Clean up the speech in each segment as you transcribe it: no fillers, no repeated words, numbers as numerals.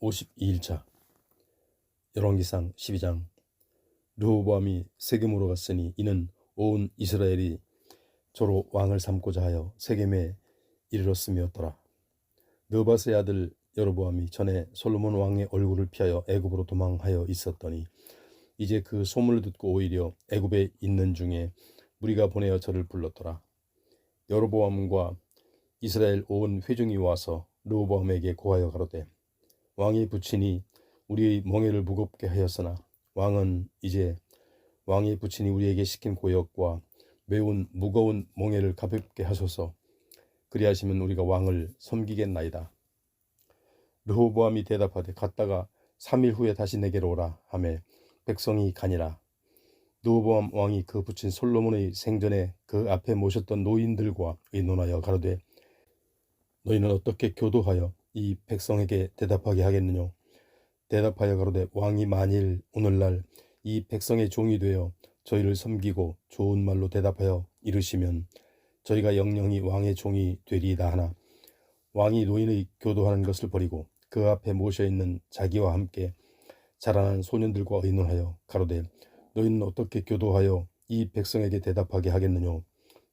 52일차 열왕기상 12장. 르호보암이 세겜으로 갔으니 이는 온 이스라엘이 저로 왕을 삼고자 하여 세겜에 이르렀음이었더라. 느밧의 아들 여로보암이 전에 솔로몬 왕의 얼굴을 피하여 애굽으로 도망하여 있었더니 이제 그 소문을 듣고 오히려 애굽에 있는 중에 무리가 보내어 저를 불렀더라. 여로보암과 이스라엘 온 회중이 와서 르호보암에게 고하여 가로되, 왕이 부친이 우리의 멍에를 무겁게 하였으나 왕은 이제 왕이 부친이 우리에게 시킨 고역과 매운 무거운 멍에를 가볍게 하소서. 그리하시면 우리가 왕을 섬기겠나이다. 르호보암이 대답하되, 갔다가 3일 후에 다시 내게로 오라 하매 백성이 가니라. 르호보암 왕이 그 부친 솔로몬의 생전에 그 앞에 모셨던 노인들과 의논하여 가로되, 너희는 어떻게 교도하여 이 백성에게 대답하게 하겠느냐? 대답하여 가로되, 왕이 만일 오늘날 이 백성의 종이 되어 저희를 섬기고 좋은 말로 대답하여 이르시면 저희가 영영이 왕의 종이 되리이다 하나, 왕이 노인의 교도하는 것을 버리고 그 앞에 모셔있는 자기와 함께 자라난 소년들과 의논하여 가로되, 너희는 어떻게 교도하여 이 백성에게 대답하게 하겠느냐?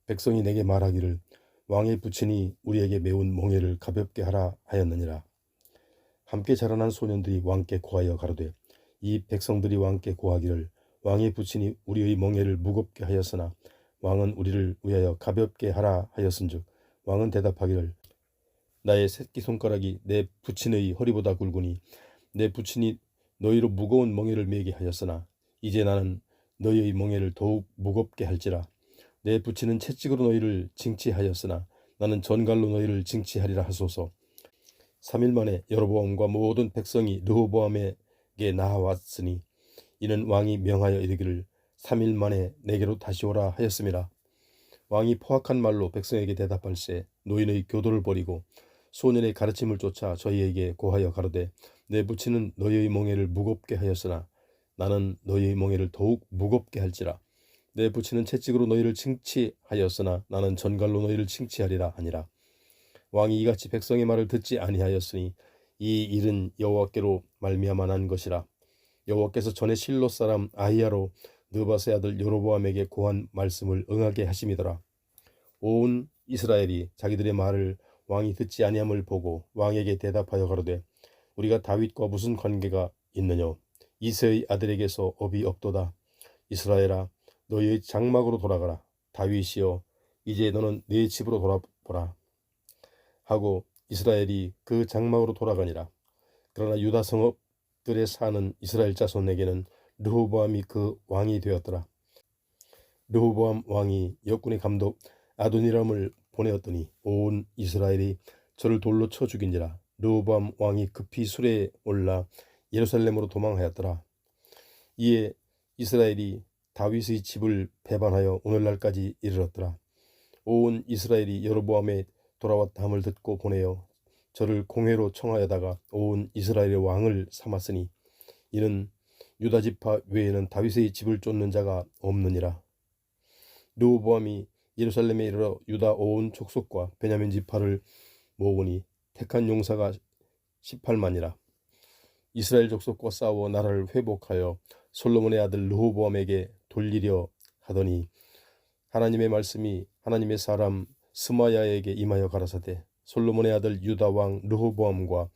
백성이 내게 말하기를, 왕의 부친이 우리에게 매운 멍에를 가볍게 하라 하였느니라. 함께 자라난 소년들이 왕께 고하여 가로되, 이 백성들이 왕께 고하기를, 왕의 부친이 우리의 멍에를 무겁게 하였으나 왕은 우리를 위하여 가볍게 하라 하였은즉, 왕은 대답하기를, 나의 새끼손가락이 내 부친의 허리보다 굵으니 내 부친이 너희로 무거운 멍에를 메게 하였으나 이제 나는 너희의 멍에를 더욱 무겁게 할지라. 내 부친은 채찍으로 너희를 징치하였으나 나는 전갈로 너희를 징치하리라 하소서. 3일 만에 여로보암과 모든 백성이 르호보암에게 나아왔으니 이는 왕이 명하여 이르기를 3일 만에 내게로 다시 오라 하였음이라. 왕이 포악한 말로 백성에게 대답할세 노인의 교도를 버리고 소년의 가르침을 쫓아 저희에게 고하여 가로되, 내 부친은 너희의 멍에를 무겁게 하였으나 나는 너희의 멍에를 더욱 무겁게 할지라. 내 부친은 채찍으로 너희를 칭치하였으나 나는 전갈로 너희를 칭치하리라 하니라. 왕이 이같이 백성의 말을 듣지 아니하였으니 이 일은 여호와께로 말미암아 난 것이라. 여호와께서 전에 실로 사람 아히야로 느밧의 아들 여로보암에게 고한 말씀을 응하게 하심이더라. 온 이스라엘이 자기들의 말을 왕이 듣지 아니함을 보고 왕에게 대답하여 가로되, 우리가 다윗과 무슨 관계가 있느냐? 이새의 아들에게서 업이 없도다. 이스라엘아, 너희의 장막으로 돌아가라. 다윗이여, 이제 너는 네 집으로 돌아보라 하고 이스라엘이 그 장막으로 돌아가니라. 그러나 유다 성읍들에 사는 이스라엘 자손에게는 르호보암이 그 왕이 되었더라. 르호보암 왕이 역군의 감독 아도니람을 보내었더니 온 이스라엘이 저를 돌로 쳐 죽인지라. 르호보암 왕이 급히 수레에 올라 예루살렘으로 도망하였더라. 이에 이스라엘이 다윗의 집을 배반하여 오늘날까지 이르렀더라. 온 이스라엘이 여로보암에 돌아왔다 함을 듣고 보내어 저를 공회로 청하여다가 온 이스라엘의 왕을 삼았으니 이는 유다 지파 외에는 다윗의 집을 쫓는 자가 없느니라. 르호보암이 예루살렘에 이르러 유다 온 족속과 베냐민 지파를 모으니 택한 용사가 18만이라. 이스라엘 족속과 싸워 나라를 회복하여 솔로몬의 아들 르호보암에게 돌리려 하더니 하나님의 말씀이 하나님의 사람 스마야에게 임하여 가라사대, 솔로몬의 아들 유다 왕 르호보암과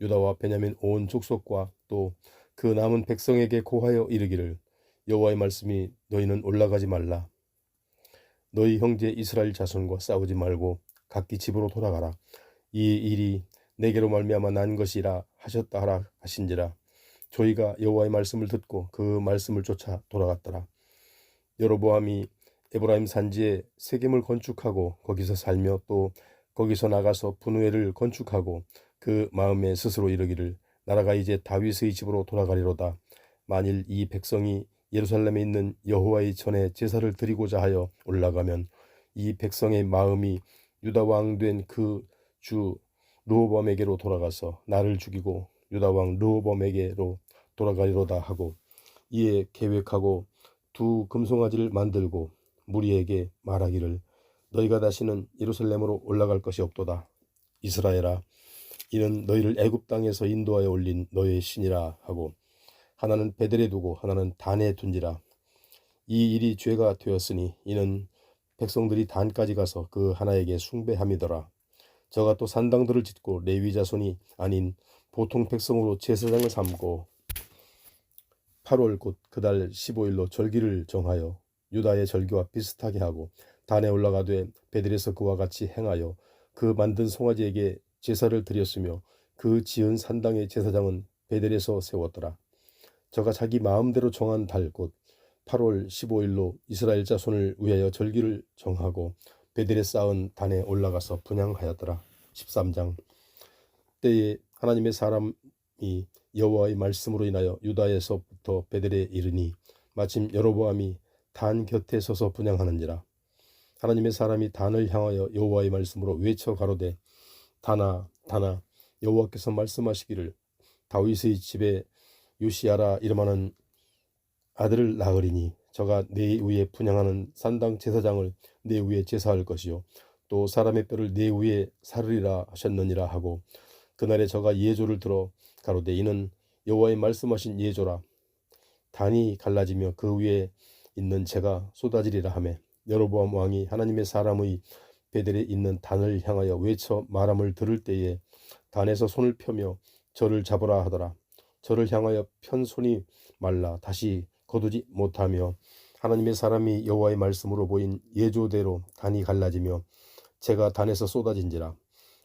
유다와 베냐민 온 족속과 또 그 남은 백성에게 고하여 이르기를, 여호와의 말씀이 너희는 올라가지 말라. 너희 형제 이스라엘 자손과 싸우지 말고 각기 집으로 돌아가라. 이 일이 내게로 말미암아 난 것이라 하셨다 하라 하신지라. 저희가 여호와의 말씀을 듣고 그 말씀을 쫓아 돌아갔더라. 여로보암이 에브라임 산지에 세겜을 건축하고 거기서 살며 또 거기서 나가서 분우엘을 건축하고 그 마음에 스스로 이르기를, 나라가 이제 다윗의 집으로 돌아가리로다. 만일 이 백성이 예루살렘에 있는 여호와의 전에 제사를 드리고자 하여 올라가면 이 백성의 마음이 유다 왕 된 그 주 르호보암에게로 돌아가서 나를 죽이고 유다 왕 르호보암에게로 돌아가리로다 하고, 이에 계획하고 두 금송아지를 만들고 무리에게 말하기를, 너희가 다시는 예루살렘으로 올라갈 것이 없도다. 이스라엘아, 이는 너희를 애굽 땅에서 인도하여 올린 너의 신이라 하고 하나는 베델에 두고 하나는 단에 둔지라. 이 일이 죄가 되었으니 이는 백성들이 단까지 가서 그 하나에게 숭배함이더라. 저가 또 산당들을 짓고 레위 자손이 아닌 보통 백성으로 제사장을 삼고 8월 곧 그달 15일로 절기를 정하여 유다의 절기와 비슷하게 하고 단에 올라가되 베델에서 그와 같이 행하여 그 만든 송아지에게 제사를 드렸으며 그 지은 산당의 제사장은 베델에서 세웠더라. 저가 자기 마음대로 정한 달 곧 8월 15일로 이스라엘 자손을 위하여 절기를 정하고 베델에 쌓은 단에 올라가서 분향하였더라. 13장. 때에 하나님의 사람이 여호와의 말씀으로 인하여 유다에서부터 베델에 이르니 마침 여로보암이 단 곁에 서서 분향하는지라. 하나님의 사람이 단을 향하여 여호와의 말씀으로 외쳐 가로되 단아 단아 여호와께서 말씀하시기를 다윗의 집에 요시야라 이름하는 아들을 낳으리니 저가 내 위에 분향하는 산당 제사장을 내 위에 제사할 것이요 또 사람의 뼈를 내 위에 사르리라 하셨느니라 하고 그날에 저가 예조를 들어 가로되 이는 여호와의 말씀하신 예조라. 단이 갈라지며 그 위에 있는 재가 쏟아지리라 하매 여로보암 왕이 하나님의 사람의 베델에 있는 단을 향하여 외쳐 말함을 들을 때에 단에서 손을 펴며 저를 잡으라 하더라. 저를 향하여 편 손이 말라 다시 거두지 못하며 하나님의 사람이 여호와의 말씀으로 보인 예조대로 단이 갈라지며 재가 단에서 쏟아진지라.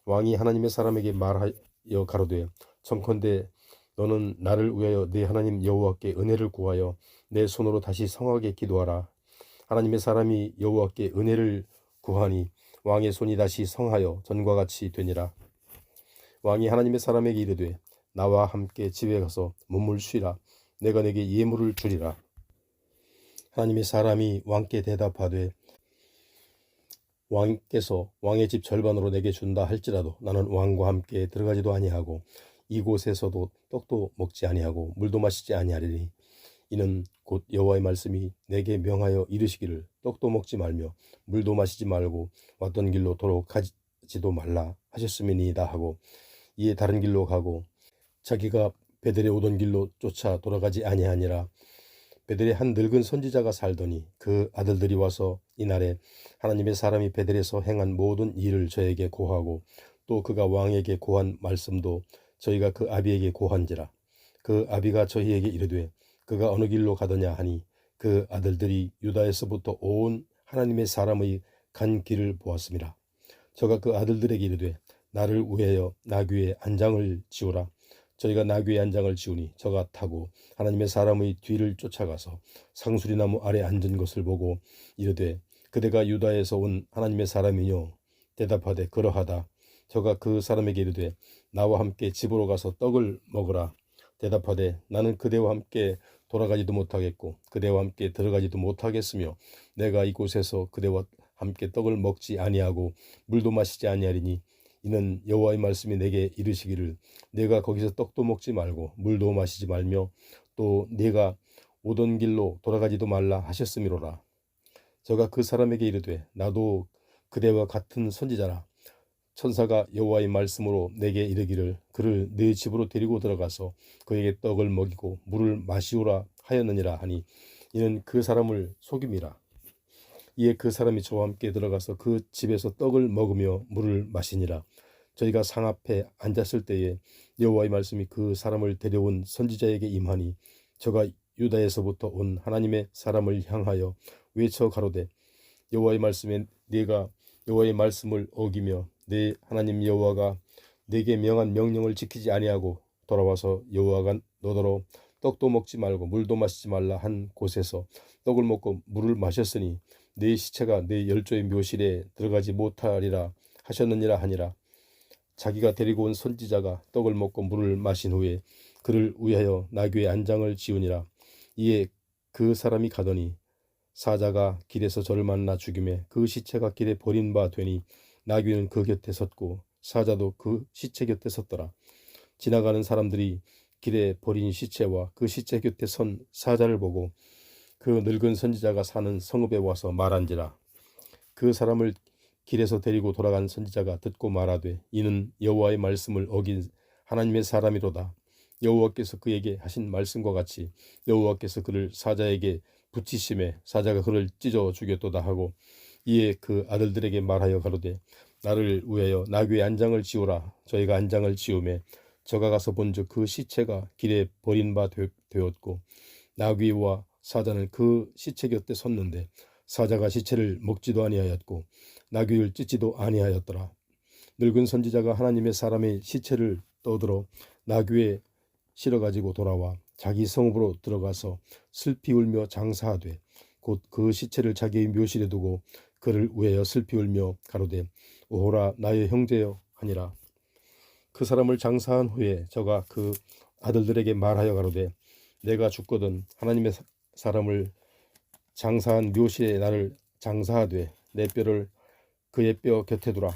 왕이 하나님의 사람에게 말하여 가로되 청컨대 너는 나를 위하여 내 하나님 여호와께 은혜를 구하여 내 손으로 다시 성하게 기도하라. 하나님의 사람이 여호와께 은혜를 구하니 왕의 손이 다시 성하여 전과 같이 되니라. 왕이 하나님의 사람에게 이르되 나와 함께 집에 가서 몸을 쉬라. 내가 내게 예물을 주리라. 하나님의 사람이 왕께 대답하되 왕께서 왕의 집 절반으로 내게 준다 할지라도 나는 왕과 함께 들어가지도 아니하고 이곳에서도 떡도 먹지 아니하고 물도 마시지 아니하리니 이는 곧 여호와의 말씀이 내게 명하여 이르시기를 떡도 먹지 말며 물도 마시지 말고 왔던 길로 돌아가지도 말라 하셨음이니이다 하고 이에 다른 길로 가고 자기가 베델에 오던 길로 쫓아 돌아가지 아니하니라. 베델에 한 늙은 선지자가 살더니 그 아들들이 와서 이날에 하나님의 사람이 베델에서 행한 모든 일을 저에게 고하고 또 그가 왕에게 고한 말씀도 저희가 그 아비에게 고한지라. 그 아비가 저희에게 이르되 그가 어느 길로 가더냐 하니 그 아들들이 유다에서부터 온 하나님의 사람의 간 길을 보았습니다. 저가 그 아들들에게 이르되 나를 위하여 나귀의 안장을 지우라. 저희가 나귀의 안장을 지우니 저가 타고 하나님의 사람의 뒤를 쫓아가서 상수리나무 아래 앉은 것을 보고 이르되 그대가 유다에서 온 하나님의 사람이뇨. 대답하되 그러하다. 저가 그 사람에게 이르되 나와 함께 집으로 가서 떡을 먹으라. 대답하되 나는 그대와 함께 돌아가지도 못하겠고 그대와 함께 들어가지도 못하겠으며 내가 이곳에서 그대와 함께 떡을 먹지 아니하고 물도 마시지 아니하리니 이는 여호와의 말씀이 내게 이르시기를 내가 거기서 떡도 먹지 말고 물도 마시지 말며 또 네가 오던 길로 돌아가지도 말라 하셨음이로라. 저가 그 사람에게 이르되 나도 그대와 같은 선지자라. 천사가 여호와의 말씀으로 내게 이르기를 그를 네 집으로 데리고 들어가서 그에게 떡을 먹이고 물을 마시우라 하였느니라 하니 이는 그 사람을 속임이라. 이에 그 사람이 저와 함께 들어가서 그 집에서 떡을 먹으며 물을 마시니라. 저희가 상 앞에 앉았을 때에 여호와의 말씀이 그 사람을 데려온 선지자에게 임하니 저가 유다에서부터 온 하나님의 사람을 향하여 외쳐 가로되 여호와의 말씀에 네가 여호와의 말씀을 어기며 내 하나님 여호와가 네게 명한 명령을 지키지 아니하고 돌아와서 여호와가 너더러 떡도 먹지 말고 물도 마시지 말라 한 곳에서 떡을 먹고 물을 마셨으니 네 시체가 네 열조의 묘실에 들어가지 못하리라 하셨느니라 하니라. 자기가 데리고 온 선지자가 떡을 먹고 물을 마신 후에 그를 위하여 나귀의 안장을 지우니라. 이에 그 사람이 가더니 사자가 길에서 저를 만나 죽임에 그 시체가 길에 버린 바 되니 나귀는 그 곁에 섰고 사자도 그 시체 곁에 섰더라. 지나가는 사람들이 길에 버린 시체와 그 시체 곁에 선 사자를 보고 그 늙은 선지자가 사는 성읍에 와서 말한지라. 그 사람을 길에서 데리고 돌아간 선지자가 듣고 말하되 이는 여호와의 말씀을 어긴 하나님의 사람이로다. 여호와께서 그에게 하신 말씀과 같이 여호와께서 그를 사자에게 붙이심에 사자가 그를 찢어 죽였도다 하고 이에 그 아들들에게 말하여 가로되 나를 위하여 나귀의 안장을 지우라. 저희가 안장을 지우매 저가 가서 본즉 그 시체가 길에 버린 바 되었고 나귀와 사자는 그 시체 곁에 섰는데 사자가 시체를 먹지도 아니하였고 나귀를 찢지도 아니하였더라. 늙은 선지자가 하나님의 사람의 시체를 떠들어 나귀에 실어 가지고 돌아와 자기 성읍으로 들어가서 슬피 울며 장사하되 곧 그 시체를 자기의 묘실에 두고 그를 위하여 슬피 울며 가로되 오호라 나의 형제여 하니라. 그 사람을 장사한 후에 저가 그 아들들에게 말하여 가로되 내가 죽거든 하나님의 사람을 장사한 묘실에 나를 장사하되 내 뼈를 그의 뼈 곁에 두라.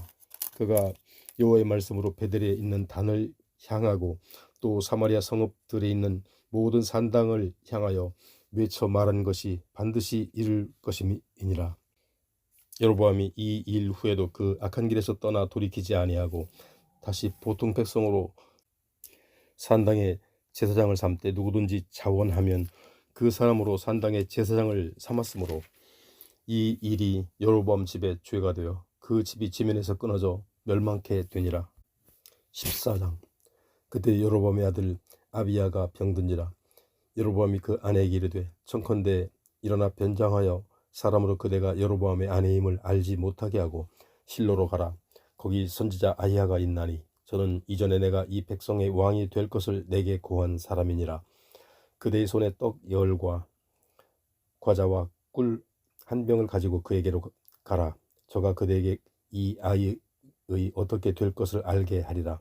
그가 여호와의 말씀으로 베델에 있는 단을 향하고 또 사마리아 성읍들에 있는 모든 산당을 향하여 외쳐 말한 것이 반드시 이룰 것임이니라. 여로보암이 이 일 후에도 그 악한 길에서 떠나 돌이키지 아니하고 다시 보통 백성으로 산당의 제사장을 삼되 누구든지 자원하면 그 사람으로 산당의 제사장을 삼았으므로 이 일이 여로보암 집의 죄가 되어 그 집이 지면에서 끊어져 멸망케 되니라. 14장. 그때 여로보암의 아들 아비야가 병든지라. 여로보암이 그 아내에게 이르되 청컨대 일어나 변장하여 사람으로 그대가 여로보암의 아내임을 알지 못하게 하고 실로로 가라. 거기 선지자 아히야가 있나니 저는 이전에 내가 이 백성의 왕이 될 것을 내게 고한 사람이니라. 그대의 손에 떡 열과 과자와 꿀 한 병을 가지고 그에게로 가라. 저가 그대에게 이 아이의 어떻게 될 것을 알게 하리라.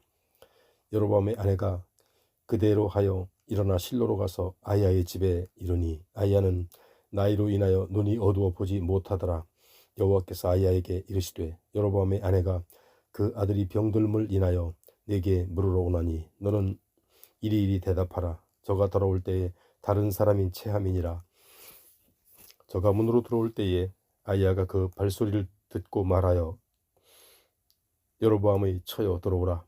여로보암의 아내가 그대로 하여 일어나 실로로 가서 아히야의 집에 이르니 아히야는 나이로 인하여 눈이 어두워 보지 못하더라. 여호와께서 아히야에게 이르시되 여로보암의 아내가 그 아들이 병들물 인하여 내게 물으러 오나니 너는 이리이리 대답하라. 저가 돌아올 때에 다른 사람인 체함이니라. 저가 문으로 들어올 때에 아히야가 그 발소리를 듣고 말하여 여로보암의 처여 들어오라.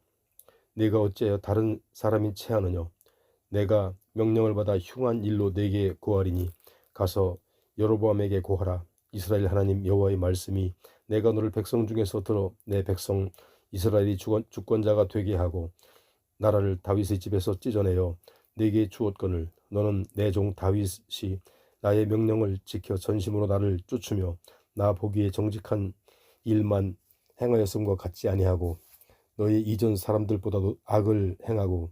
네가 어찌하여 다른 사람인 체하느냐. 내가 명령을 받아 흉한 일로 네게 고하리니 가서 여로보암에게 고하라. 이스라엘 하나님 여호와의 말씀이 내가 너를 백성 중에서 들어 내 백성 이스라엘이 주권자가 되게 하고 나라를 다윗의 집에서 찢어내어 네게 주었거늘 너는 내 종 다윗이 나의 명령을 지켜 전심으로 나를 쫓으며 나 보기에 정직한 일만 행하였음과 같지 아니하고 너의 이전 사람들보다도 악을 행하고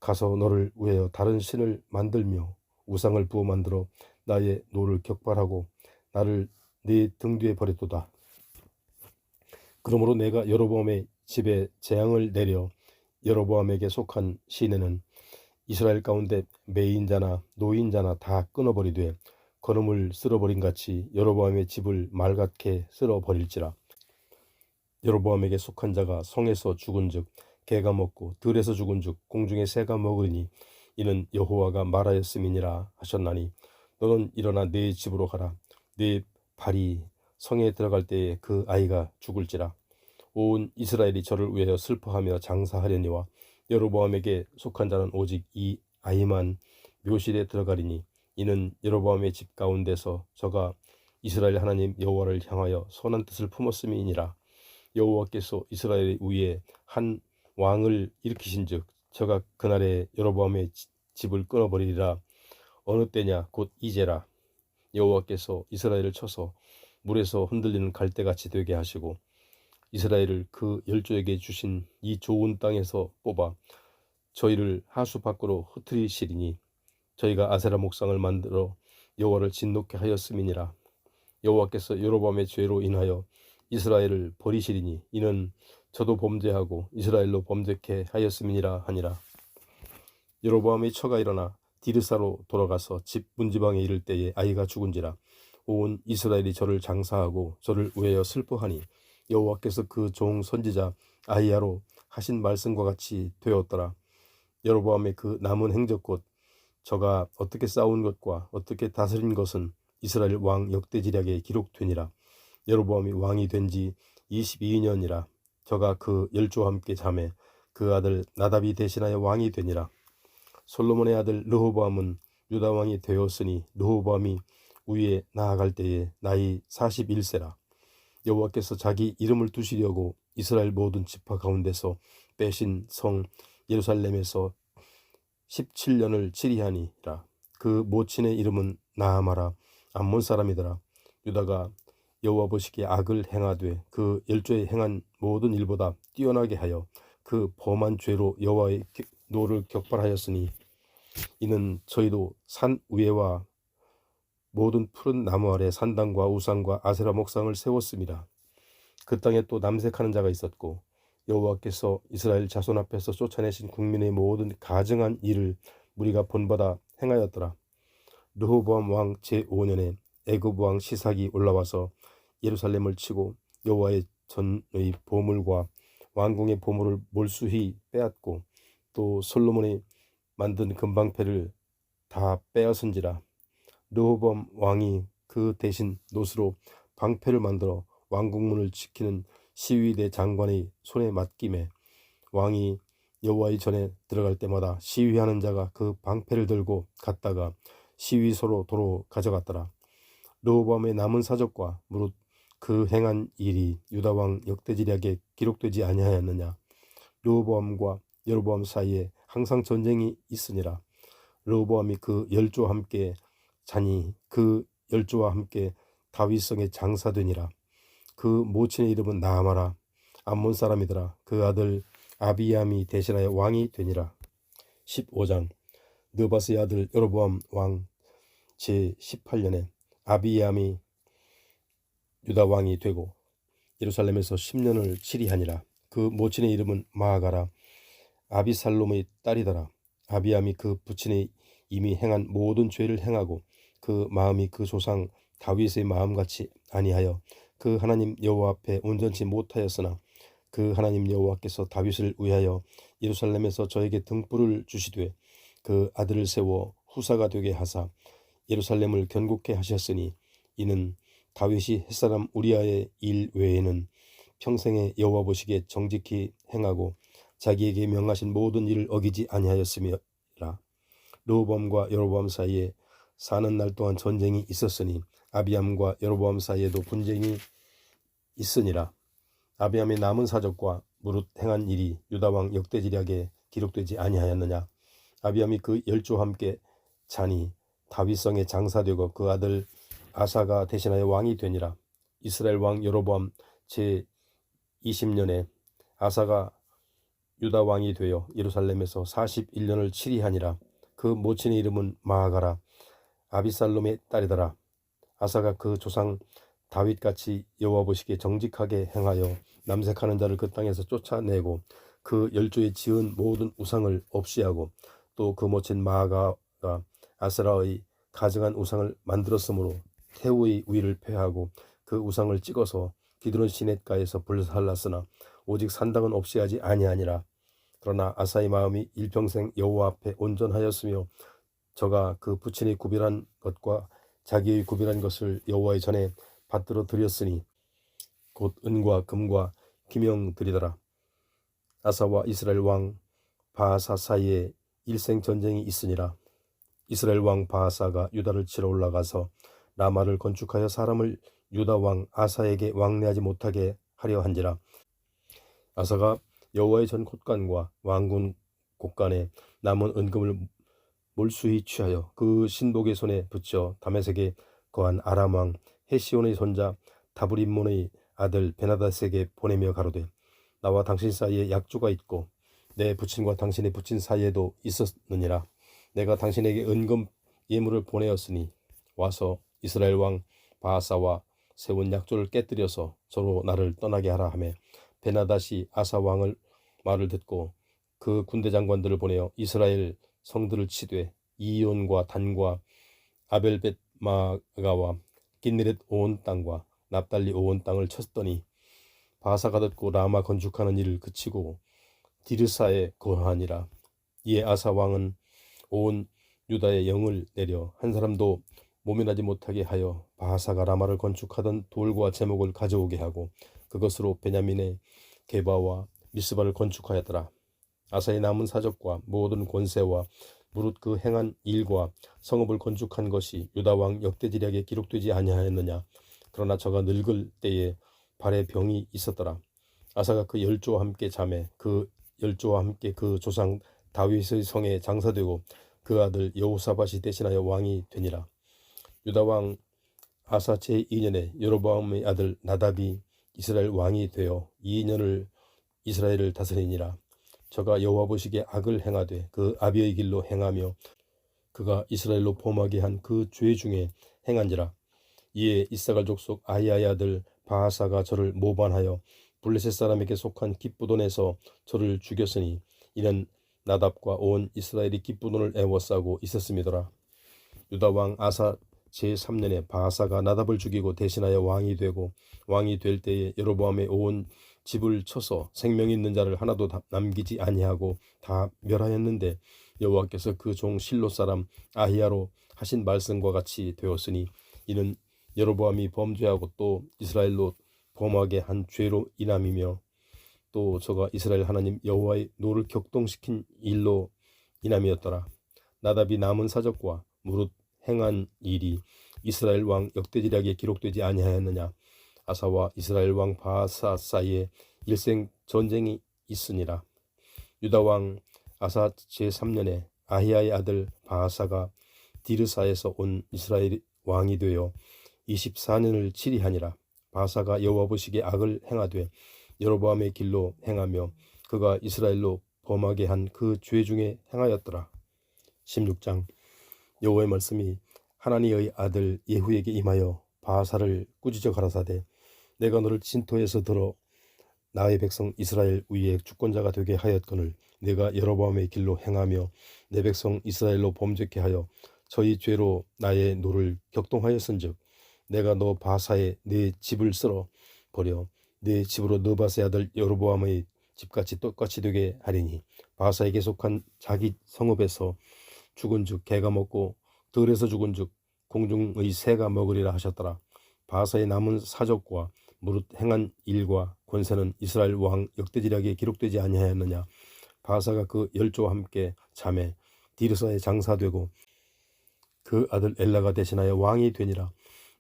가서 너를 위하여 다른 신을 만들며 우상을 부어 만들어 나의 노를 격발하고 나를 네 등 뒤에 버렸도다. 그러므로 내가 여로보암의 집에 재앙을 내려 여로보암에게 속한 시내는 이스라엘 가운데 매인자나 노인자나 다 끊어버리되 거름을 쓸어버린 같이 여로보암의 집을 말같게 쓸어버릴지라. 여로보암에게 속한 자가 성에서 죽은즉 개가 먹고 들에서 죽은즉 공중의 새가 먹으니 이는 여호와가 말하였음이니라 하셨나니 너는 일어나 네 집으로 가라. 네 발이 성에 들어갈 때에 그 아이가 죽을지라. 온 이스라엘이 저를 위하여 슬퍼하며 장사하려니와 여로보암에게 속한 자는 오직 이 아이만 묘실에 들어가리니 이는 여로보암의 집 가운데서 저가 이스라엘 하나님 여호와를 향하여 선한 뜻을 품었음이니라. 여호와께서 이스라엘 위에 한 왕을 일으키신즉 저가 그날에 여로보암의 집을 끊어버리리라. 어느 때냐 곧 이제라. 여호와께서 이스라엘을 쳐서 물에서 흔들리는 갈대같이 되게 하시고 이스라엘을 그 열조에게 주신 이 좋은 땅에서 뽑아 저희를 하수 밖으로 흩트리시리니 저희가 아세라 목상을 만들어 여호와를 진노케 하였음이니라. 여호와께서 여로보암의 죄로 인하여 이스라엘을 버리시리니 이는 저도 범죄하고 이스라엘로 범죄케 하였음이니라 하니라. 여로보암의 처가 일어나 디르사로 돌아가서 집 문지방에 이를 때에 아이가 죽은지라. 온 이스라엘이 저를 장사하고 저를 위하여 슬퍼하니 여호와께서 그 종 선지자 아히야로 하신 말씀과 같이 되었더라. 여로보암의 그 남은 행적 곧 저가 어떻게 싸운 것과 어떻게 다스린 것은 이스라엘 왕 역대지략에 기록되니라. 여로보암이 왕이 된 지 22년이라. 저가 그 열조와 함께 잠에 그 아들 나답이 대신하여 왕이 되니라. 솔로몬의 아들 르호보암은 유다 왕이 되었으니 르호보암이 위에 나아갈 때에 나이 41세라. 여호와께서 자기 이름을 두시려고 이스라엘 모든 지파 가운데서 빼신 성 예루살렘에서 17년을 치리하니라. 그 모친의 이름은 나아마라. 암몬 사람이더라. 유다가 여호와 보시기에 악을 행하되 그 열조에 행한 모든 일보다 뛰어나게 하여 그 범한 죄로 여호와의 노를 격발하였으니 이는 저희도 산 위에와 모든 푸른 나무 아래 산당과 우상과 아세라 목상을 세웠습니다. 그 땅에 또 남색하는 자가 있었고 여호와께서 이스라엘 자손 앞에서 쫓아내신 국민의 모든 가증한 일을 무리가 본받아 행하였더라. 르호보암 왕 제5년에 애굽 왕 시삭이 올라와서 예루살렘을 치고 여호와의 전의 보물과 왕궁의 보물을 몰수히 빼앗고 또 솔로몬이 만든 금방패를 다 빼앗은지라. 르호보암 왕이 그 대신 노스로 방패를 만들어 왕궁문을 지키는 시위대 장관의 손에 맡김에 왕이 여호와의 전에 들어갈 때마다 시위하는 자가 그 방패를 들고 갔다가 시위소로 도로 가져갔더라. 르호보암의 남은 사적과 무릇 그 행한 일이 유다 왕 역대지략에 기록되지 아니하였느냐. 르호보암과 여로보암 사이에 항상 전쟁이 있으니라. 르호보암이 그 열조와 함께 자니 그 열조와 함께 다윗성에 장사되니라. 그 모친의 이름은 나아마라. 암몬 사람이더라. 그 아들 아비암이 대신하여 왕이 되니라. 15장. 느바스의 아들 여로보암 왕 제18년에 아비암이 유다 왕이 되고 예루살렘에서 10년을 치리하니라. 그 모친의 이름은 마아가라. 아비살롬의 딸이더라. 아비암이 그 부친의 이미 행한 모든 죄를 행하고 그 마음이 그 조상 다윗의 마음같이 아니하여 그 하나님 여호와 앞에 온전치 못하였으나 그 하나님 여호와께서 다윗을 위하여 예루살렘에서 저에게 등불을 주시되 그 아들을 세워 후사가 되게 하사 예루살렘을 견고케 하셨으니 이는 다윗이 햇사람 우리아의 일 외에는 평생에 여호와 보시기에 정직히 행하고 자기에게 명하신 모든 일을 어기지 아니하였음이라. 르호보암과 여로보암 사이에 사는 날 동안 전쟁이 있었으니 아비암과 여로보암 사이에도 분쟁이 있으니라. 아비암의 남은 사적과 무릇 행한 일이 유다 왕 역대지략에 기록되지 아니하였느냐. 아비암이 그 열조와 함께 자니 다윗성에 장사되고 그 아들 아사가 대신하여 왕이 되니라. 이스라엘 왕 여로보암 제20년에 아사가 유다 왕이 되어 예루살렘에서 41년을 치리하니라. 그 모친의 이름은 마아가라. 아비살롬의 딸이더라. 아사가 그 조상 다윗같이 여호와 보시기에 정직하게 행하여 남색하는 자를 그 땅에서 쫓아내고 그 열조에 지은 모든 우상을 없이하고 또 그 모친 마아가가 아세라의 가증한 우상을 만들었으므로 태우의 위를 폐하고 그 우상을 찍어서 기드론 시냇가에서 불살랐으나 오직 산당은 없이 하지 아니하니라. 그러나 아사의 마음이 일평생 여호와 앞에 온전하였으며 저가 그 부친이 구별한 것과 자기의 구별한 것을 여호와의 전에 받들어 드렸으니 곧 은과 금과 기명드리더라. 아사와 이스라엘 왕 바하사 사이에 일생 전쟁이 있으니라. 이스라엘 왕 바하사가 유다를 치러 올라가서 라마를 건축하여 사람을 유다 왕 아사에게 왕래하지 못하게 하려 한지라. 아사가 여호와의 전 곳간과 왕군 곳간에 남은 은금을 몰수히 취하여 그 신복의 손에 붙여 다메섹에 거한 아람 왕 헤시온의 손자 다브림몬의 아들 베나닷에게 보내며 가로되 나와 당신 사이에 약조가 있고 내 부친과 당신의 부친 사이에도 있었느니라. 내가 당신에게 은금 예물을 보내었으니 와서 이스라엘 왕 바하사와 세운 약조를 깨뜨려서 저로 나를 떠나게 하라 하매 베나닷이 아사 왕을 말을 듣고 그 군대 장관들을 보내어 이스라엘 성들을 치되 이온과 단과 아벨벳마가와 긴느렛 온 땅과 납달리 온 땅을 쳤더니 바하사가 듣고 라마 건축하는 일을 그치고 디르사에 거하니라. 이에 아사 왕은 온 유다의 영을 내려 한 사람도 모면하지 못하게 하여 바하사가 라마를 건축하던 돌과 제목을 가져오게 하고 그것으로 베냐민의 게바와 미스바를 건축하였더라. 아사의 남은 사적과 모든 권세와 무릇 그 행한 일과 성읍을 건축한 것이 유다 왕 역대지략에 기록되지 아니하였느냐. 그러나 저가 늙을 때에 발에 병이 있었더라. 아사가 그 열조와 함께 잠에 그 열조와 함께 그 조상 다윗의 성에 장사되고 그 아들 여호사밧이 대신하여 왕이 되니라. 유다 왕 아사 제2년에 여로보암의 아들 나답이 이스라엘 왕이 되어 2년을 이스라엘을 다스리니라. 저가 여호와 보시기에 악을 행하되 그 아비의 길로 행하며 그가 이스라엘로 범하게 한 그 죄 중에 행한지라. 이에 이사갈 족속 아히야의 아들 바하사가 저를 모반하여 블레셋 사람에게 속한 기쁘돈에서 저를 죽였으니 이는 나답과 온 이스라엘이 기쁘돈을 애워싸고 있었음이더라. 유다 왕 아사 제3년에 바하사가 나답을 죽이고 대신하여 왕이 되고 왕이 될 때에 여로보암의 온 집을 쳐서 생명 있는 자를 하나도 남기지 아니하고 다 멸하였는데 여호와께서 그 종 실로 사람 아히야로 하신 말씀과 같이 되었으니 이는 여로보암이 범죄하고 또 이스라엘로 범하게 한 죄로 인함이며 또 저가 이스라엘 하나님 여호와의 노를 격동시킨 일로 인함이었더라. 나답이 남은 사적과 무릇 행한 일이 이스라엘 왕 역대지략에 기록되지 아니하였느냐. 아사와 이스라엘 왕 바하사 사이에 일생 전쟁이 있으니라. 유다 왕 아사 제3년에 아히야의 아들 바하사가 디르사에서 온 이스라엘 왕이 되어 24년을 치리하니라. 바하사가 여호와 보시기에 악을 행하되 여로보암의 길로 행하며 그가 이스라엘로 범하게 한 그 죄 중에 행하였더라. 16장. 여호와의 말씀이 하나니의 아들 예후에게 임하여 바하사를 꾸짖어 가라사대 내가 너를 진토에서 들어 나의 백성 이스라엘 위에 주권자가 되게 하였거늘 내가 여로보암의 길로 행하며 내 백성 이스라엘로 범죄케 하여 저희 죄로 나의 노를 격동하였은즉 내가 너 바하사에 내 집을 쓸어 버려 내 집으로 느밧의 아들 여로보암의 집같이 똑같이 되게 하리니 바하사에게 속한 자기 성읍에서 죽은즉 개가 먹고 들에서 죽은즉 공중의 새가 먹으리라 하셨더라. 바하사의 남은 사적과 무릇 행한 일과 권세는 이스라엘 왕 역대지략에 기록되지 아니하였느냐. 바하사가 그 열조와 함께 잠에 디르사에 장사되고 그 아들 엘라가 대신하여 왕이 되니라.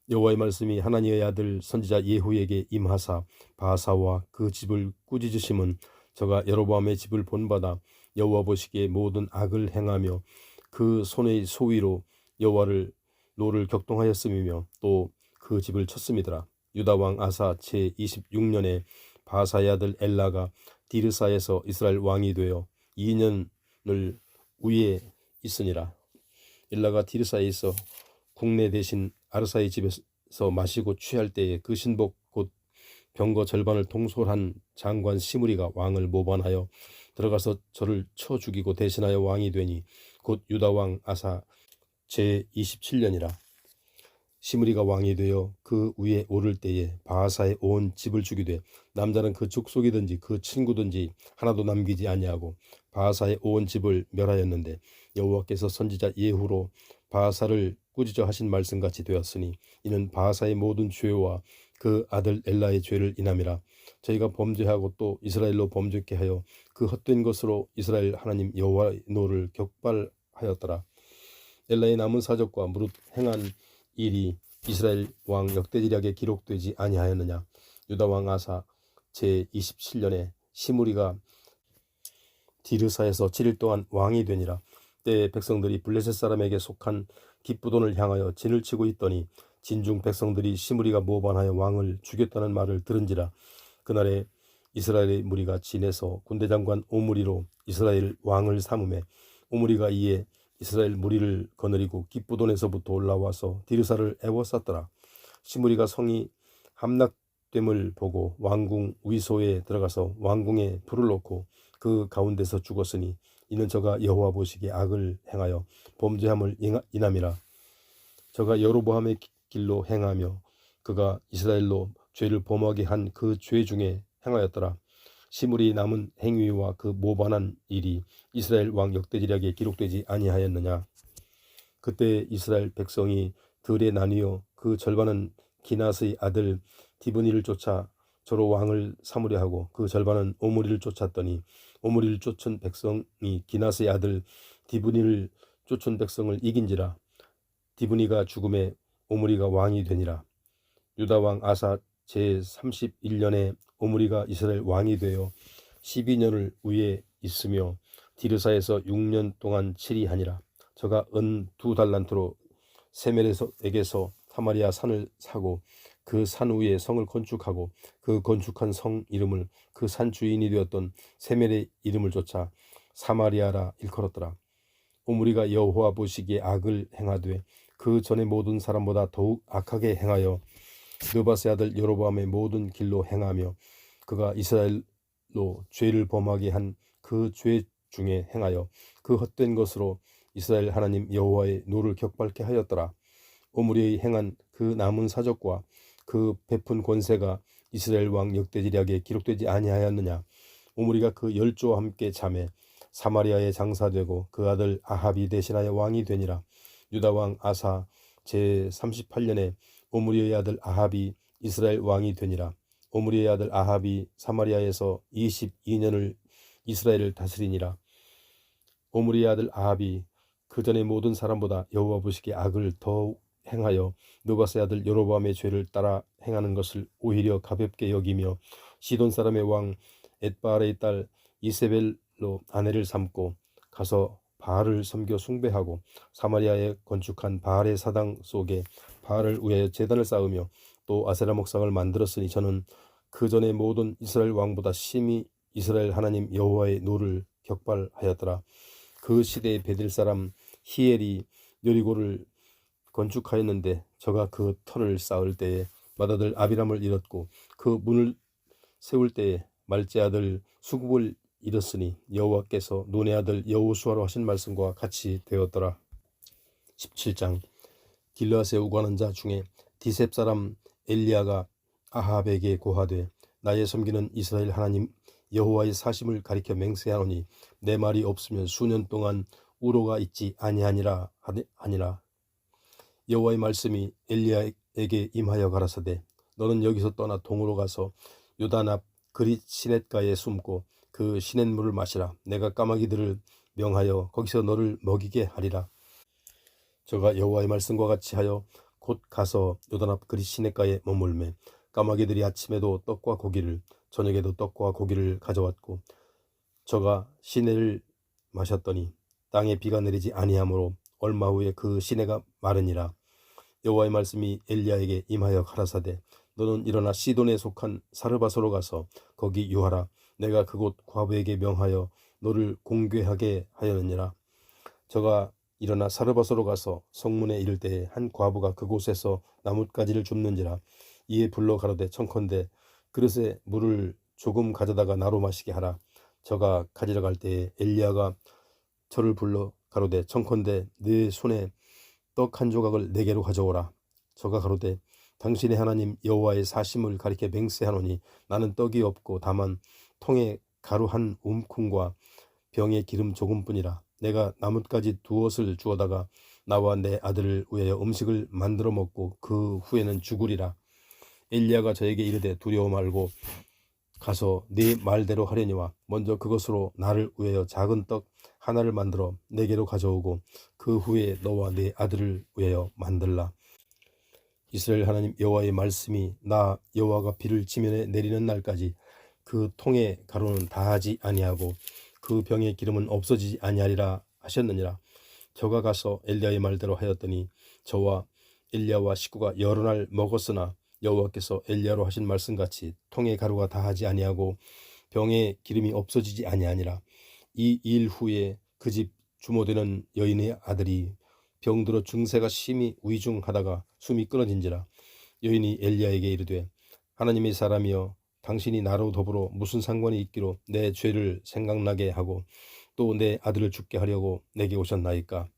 여호와의 말씀이 하나니의 아들 선지자 예후에게 임하사 바하사와 그 집을 꾸짖으심은 저가 여로보암의 집을 본받아 여호와 보시기에 모든 악을 행하며 그 손의 소위로 여호와를 노를 격동하였음이며 또 그 집을 쳤음이더라. 유다 왕 아사 제26년에 바하사의 아들 엘라가 디르사에서 이스라엘 왕이 되어 2년을 위에 있으니라. 엘라가 디르사에 있어 국내 대신 아르사의 집에서 마시고 취할 때에 그 신복 곧 병거 절반을 통솔한 장관 시므리가 왕을 모반하여 들어가서 저를 쳐 죽이고 대신하여 왕이 되니 곧 유다 왕 아사 제27년이라. 시므리가 왕이 되어 그 위에 오를 때에 바하사의 온 집을 죽이되 남자는 그 족속이든지 그 친구든지 하나도 남기지 아니하고 바하사의 온 집을 멸하였는데 여호와께서 선지자 예후로 바하사를 꾸짖어 하신 말씀같이 되었으니 이는 바하사의 모든 죄와 그 아들 엘라의 죄를 인함이라. 저희가 범죄하고 또 이스라엘로 범죄케 하여 그 헛된 것으로 이스라엘 하나님 여호와의 노를 격발하였더라. 엘라의 남은 사적과 무릇 행한 일이 이스라엘 왕 역대지략에 기록되지 아니하였느냐. 유다 왕 아사 제27년에 시므리가 디르사에서 7일 동안 왕이 되니라. 때에 백성들이 블레셋 사람에게 속한 기쁘돈을 향하여 진을 치고 있더니 진중 백성들이 시므리가 모반하여 왕을 죽였다는 말을 들은지라. 그날에 이스라엘의 무리가 진에서 군대장관 오므리로 이스라엘 왕을 삼음해 오므리가 이에 이스라엘 무리를 거느리고 기쁘돈에서부터 올라와서 디르사를 애워쌌더라. 시므리가 성이 함락됨을 보고 왕궁 위소에 들어가서 왕궁에 불을 놓고 그 가운데서 죽었으니 이는 저가 여호와 보시기에 악을 행하여 범죄함을 인함이라. 저가 여로보암의 길로 행하며 그가 이스라엘로 죄를 범하게 한 그 죄 중에 행하였더라. 시므리 남은 행위와 그 모반한 일이 이스라엘 왕 역대지략에 기록되지 아니하였느냐. 그때 이스라엘 백성이 들에 나뉘어 그 절반은 기낫의 아들 디브니를 쫓아 저로 왕을 삼으려 하고 그 절반은 오므리를 쫓았더니 오므리를 쫓은 백성이 기나스의 아들 디브니를 쫓은 백성을 이긴지라. 디브니가 죽음에 오므리가 왕이 되니라. 유다 왕 아사 제31년에 오므리가 이스라엘 왕이 되어 12년을 위에 있으며 디르사에서 6년 동안 치리하니라. 저가 은 2달란트로 세멜에게서 사마리아 산을 사고 그 산 위에 성을 건축하고 그 건축한 성 이름을 그 산 주인이 되었던 세멜의 이름을 쫓아 사마리아라 일컬었더라. 오므리가 여호와 보시기에 악을 행하되 그 전에 모든 사람보다 더욱 악하게 행하여 느바스의 아들 여로보암의 모든 길로 행하며 그가 이스라엘로 죄를 범하게 한 그 죄 중에 행하여 그 헛된 것으로 이스라엘 하나님 여호와의 노를 격발케 하였더라. 오므리의 행한 그 남은 사적과 그 베푼 권세가 이스라엘 왕 역대지략에 기록되지 아니하였느냐. 오므리가 그 열조와 함께 잠에 사마리아에 장사되고 그 아들 아합이 대신하여 왕이 되니라. 유다 왕 아사 제38년에 오므리의 아들 아합이 이스라엘 왕이 되니라. 오므리의 아들 아합이 사마리아에서 22년을 이스라엘을 다스리니라. 오므리의 아들 아합이 그 전에 모든 사람보다 여호와 보시기에 악을 더 행하여 느바스의 아들 여로보암의 죄를 따라 행하는 것을 오히려 가볍게 여기며 시돈 사람의 왕 엣바알의 딸 이세벨로 아내를 삼고 가서 바알을 섬겨 숭배하고 사마리아에 건축한 바알의 사당 속에 바알을 위하여 제단을 쌓으며 또 아세라 목상을 만들었으니 저는 그 전에 모든 이스라엘 왕보다 심히 이스라엘 하나님 여호와의 노를 격발하였더라. 그 시대의 베델 사람 히엘이 여리고를 건축하였는데 저가 그 터를 쌓을 때에 맏아들 아비람을 잃었고 그 문을 세울 때에 말제 아들 수굽을 잃었으니 여호와께서 눈의 아들 여호수아로 하신 말씀과 같이 되었더라. 17장. 길르앗에 우관한 자 중에 디셉 사람 엘리야가 아합에게 고하되 나의 섬기는 이스라엘 하나님 여호와의 사심을 가리켜 맹세하노니 내 말이 없으면 수년 동안 우로가 있지 아니하니라 하니라. 여호와의 말씀이 엘리야에게 임하여 가라사대 너는 여기서 떠나 동으로 가서 요단 앞 그릿 시냇가에 숨고 그 시냇물을 마시라. 내가 까마귀들을 명하여 거기서 너를 먹이게 하리라. 저가 여호와의 말씀과 같이 하여 곧 가서 요단 앞 그릿 시냇가에 머물매 까마귀들이 아침에도 떡과 고기를 저녁에도 떡과 고기를 가져왔고 저가 시내를 마셨더니 땅에 비가 내리지 아니하므로 얼마 후에 그 시내가 마르니라. 여호와의 말씀이 엘리야에게 임하여 가라사대 너는 일어나 시돈에 속한 사르바소로 가서 거기 유하라. 내가 그곳 과부에게 명하여 너를 공궤하게 하였느니라. 저가 일어나 사르바소로 가서 성문에 이를 때에 한 과부가 그곳에서 나뭇가지를 줍는지라. 이에 불러 가로되 청컨대 그릇에 물을 조금 가져다가 나로 마시게 하라. 저가 가지러 갈 때에 엘리야가 저를 불러 가로되 청컨대 네 손에 떡 한 조각을 내게로 가져오라. 저가 가로되 당신의 하나님 여호와의 사심을 가리켜 맹세하노니 나는 떡이 없고 다만 통에 가루 한 움큼과 병에 기름 조금뿐이라. 내가 나뭇가지 두엇을 주어다가 나와 내 아들을 위하여 음식을 만들어 먹고 그 후에는 죽으리라. 엘리야가 저에게 이르되 두려워 말고 가서 네 말대로 하려니와 먼저 그것으로 나를 위하여 작은 떡 하나를 만들어 내게로 가져오고 그 후에 너와 네 아들을 위하여 만들라. 이스라엘 하나님 여호와의 말씀이 나 여호와가 비를 지면에 내리는 날까지 그 통의 가루는 다하지 아니하고 그 병의 기름은 없어지지 아니하리라 하셨느니라. 저가 가서 엘리야의 말대로 하였더니 저와 엘리야와 식구가 여러 날 먹었으나 여호와께서 엘리야로 하신 말씀같이 통의 가루가 다하지 아니하고 병의 기름이 없어지지 아니하니라. 이 일 후에 그 집 주모되는 여인의 아들이 병들어 증세가 심히 위중하다가 숨이 끊어진지라. 여인이 엘리야에게 이르되 하나님의 사람이여 당신이 나로 더불어 무슨 상관이 있기로 내 죄를 생각나게 하고 또 내 아들을 죽게 하려고 내게 오셨나이까.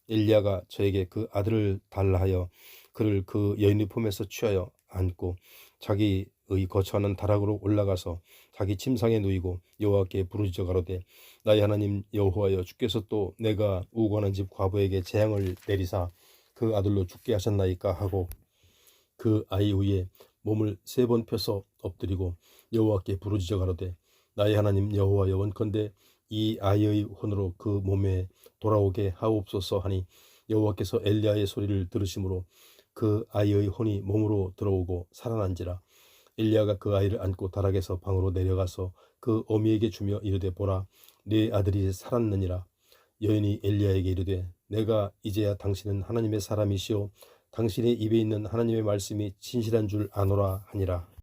엘리야가 저에게 그 아들을 달라 하여 그를 그 여인의 품에서 취하여 안고 자기의 거처하는 다락으로 올라가서 자기 침상에 누이고 여호와께 부르짖어 가로되 나의 하나님 여호와여 주께서 또 내가 우관한 집 과부에게 재앙을 내리사 그 아들로 죽게 하셨나이까 하고 그 아이 위에 몸을 3번 펴서 엎드리고 여호와께 부르짖어 가로되 나의 하나님 여호와여 원컨대 이 아이의 혼으로 그 몸에 돌아오게 하옵소서 하니 여호와께서 엘리야의 소리를 들으심으로 그 아이의 혼이 몸으로 들어오고 살아난지라. 엘리야가 그 아이를 안고 다락에서 방으로 내려가서 그 어미에게 주며 이르되 보라 네 아들이 살았느니라. 여인이 엘리야에게 이르되 내가 이제야 당신은 하나님의 사람이시오 당신의 입에 있는 하나님의 말씀이 진실한 줄 아노라 하니라.